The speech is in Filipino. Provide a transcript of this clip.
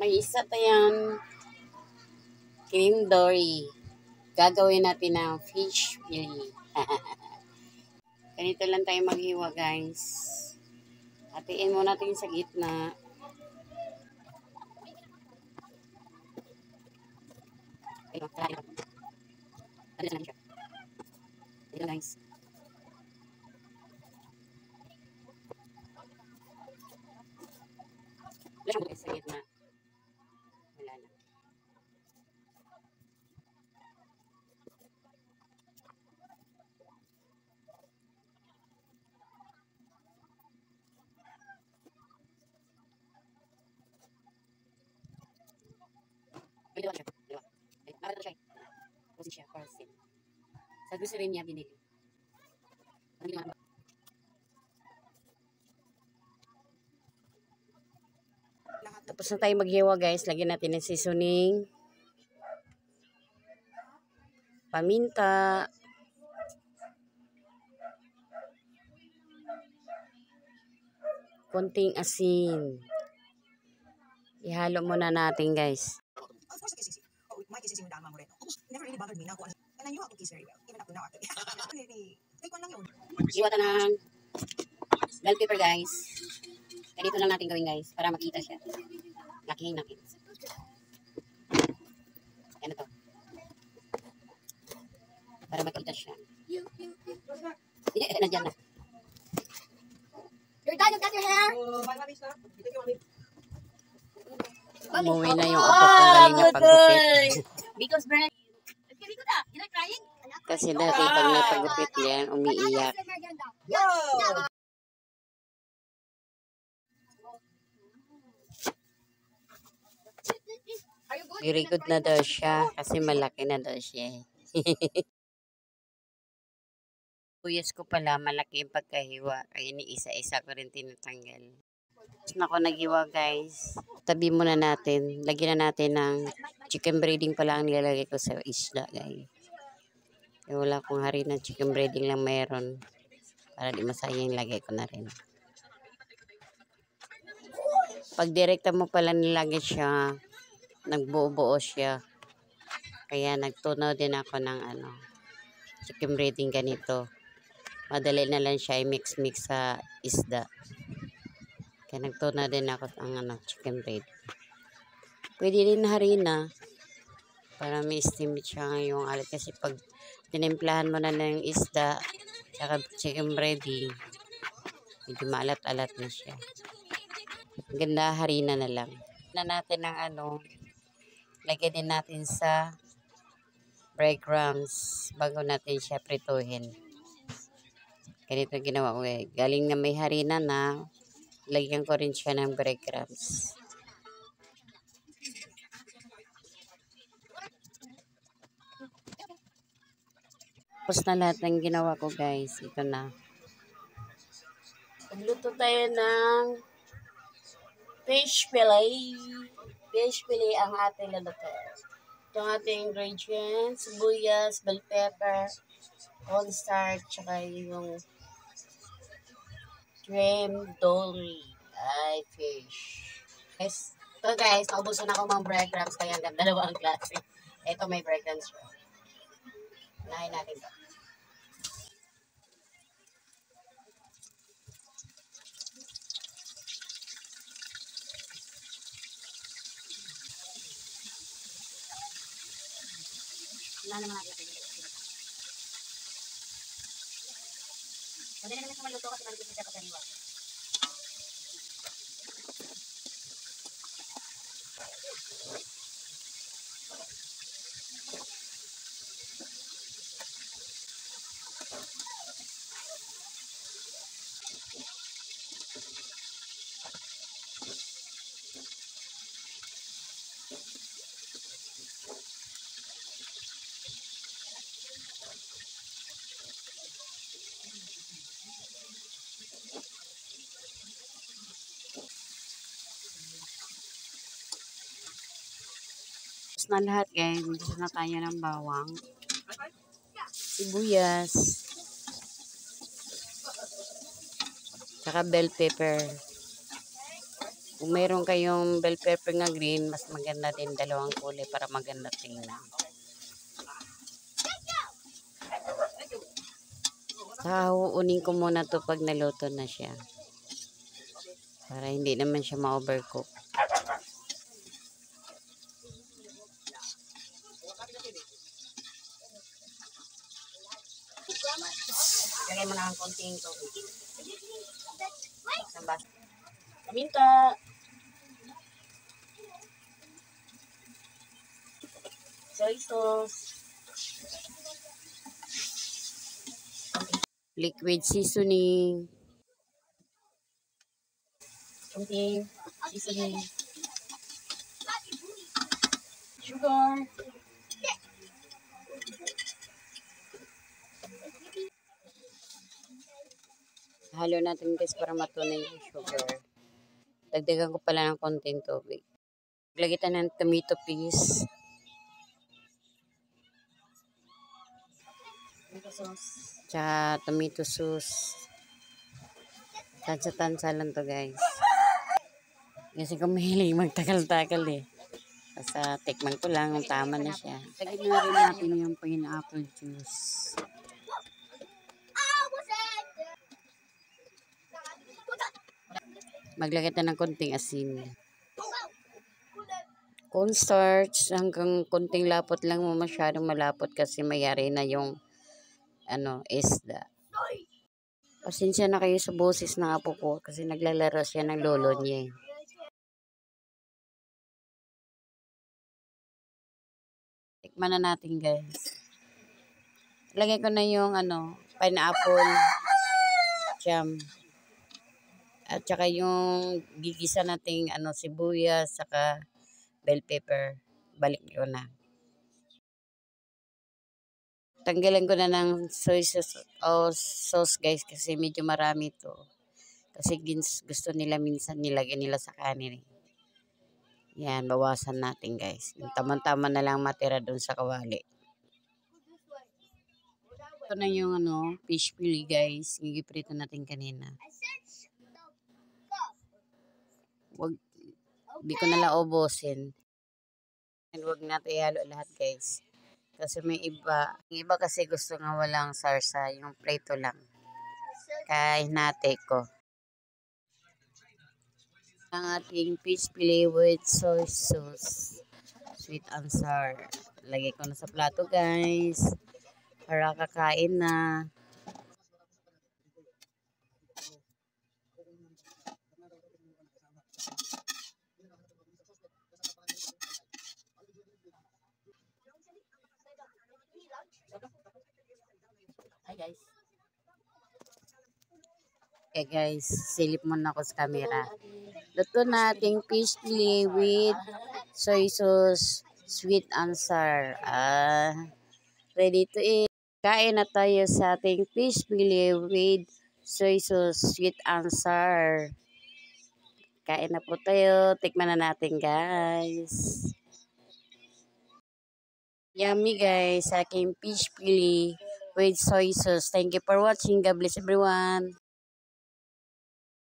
May isa tayong cream dory. Gagawin natin ng fish fillet. Ganito lang tayo maghiwa, guys. Hatiin mo natin sa gitna. Ito, guys. Wala mo sa gitna. Wala na. Dalawa siya. Dalawa. Bakit siya? Kasi siya, parcel. Sa gusto rin niya binili. Ang ginawa ba? Tapos na tayo maghiwa, guys. Lagyan natin ng seasoning. Paminta. Konting asin. Ihalo muna natin, guys. Iwa ta ng bell pepper, guys. Ganito lang natin gawin, guys, para makita siya. Lakihin natin. Ano to? Para makita siya. Nandiyan na. You're done, you got your hair? Umuwi na yung upo kong galing na paggupit. Because Brent, kasi dati pag may paggupit yan, umiiyak. Very good na daw siya kasi malaki na daw siya. Kuyas ko pala, malaki yung pagkahiwa. Kaya ni isa-isa ko rin tinatanggal. Nako, naghiwa, guys. Tabi muna natin. Lagyan na natin ng chicken breading pala ang nilalagay ko sa isda, guys. Kaya wala akong harina, chicken breading lang mayroon. Para di masayang lagay ko na rin. Pag direkta mo pala nilagay siya, nagbuo-buo siya. Kaya nagtunaw din ako ng chicken breading ganito. Madali na lang siya i-mix-mix sa isda. Kaya nagtunaw din ako ng chicken breading. Pwede din harina para may steam siya ngayong alat. Kasi pag tinimplahan mo na ng isda saka chicken breading, medyo maalat-alat na siya. Ganda, harina na lang. Na natin ng lagyan din natin sa breadcrumbs bago natin siya prituhin. Ganito ginawa ko eh. Galing na may harina na, lagyan ko rin siya ng breadcrumbs. Tapos na lahat ng ginawa ko, guys. Ito na. Magluto tayo ng fish fillet. Fish fillet ang ating luluto. Ito ang ating ingredients. Sibuyas, bell pepper, cornstarch, tsaka yung cream dory. Ay, fish. Guys, ito guys, naubusan ako mga breadcrumbs kaya hanggang dalawang klase. Ito may breadcrumbs siya. Unahin natin ito. Wala naman natin natin. Madali naman siya maluto kasi maluto siya pagkaniwa. Na lahat guys, gusto na tayo ng bawang, sibuyas, saka bell pepper, Kung meron kayong bell pepper nga green, mas maganda din dalawang kulay para maganda tingnan. Hahuunin ko muna to pag naluto na siya. Para hindi naman siya ma-overcook. Lagay mo na ang konting tubig. Paminta. Soy sauce. Liquid seasoning. Konting seasoning. Sugar. Halo natin guys para matunay yung sugar. Dagdagan ko pala ng konting tubig. Lagyan tayo ng tomato paste. Tsaka tomato sauce. Tansa-tansa lang to guys. Kasi kung mahilig magtagal-tagal eh. Basta tikman ko lang kung tama na siya. Lagyan na rin natin yung pineapple juice. Maglagay tayo ng konting asin. Cornstarch hanggang konting lapot lang, mo masyadong malapot kasi mayari na yung isda. Pasensya na kayo sa boses ng apo ko kasi naglalaro siya ng lolo niya. Tikman na natin guys. Lagay ko na yung pineapple jam. At saka yung gigisa nating sibuyas saka bell pepper. Balik ko na. Tanggalan ko na ng soy sauce guys kasi medyo marami to. Kasi gusto nila minsan nilagay nila sa kanin. Yan, bawasan natin guys. Yung tama-tama na lang matira dun sa kawali. Ito na yung fish fillet guys. Gigiprito natin kanina. Di ko nala ubusin. And wag natin ihalo lahat guys. Kasi may iba. Yung iba kasi gusto nga walang sarsa. Yung prito lang. Kaya hinati ko. Ang ating fish fillet with soy sauce. Sweet and sour. Lagay ko na sa plato guys. Para kakain na. Hi guys. Okay guys, silip muna ako sa camera. Luto nating fish fillet with soy sauce, sweet and sour. Ready to eat. Kain na tayo sa ating fish fillet with soy sauce, sweet and sour. Kain na po tayo. Tikman na natin guys. Yummy guys, sa aking fish fillet with soy sauce. Thank you for watching. God bless everyone.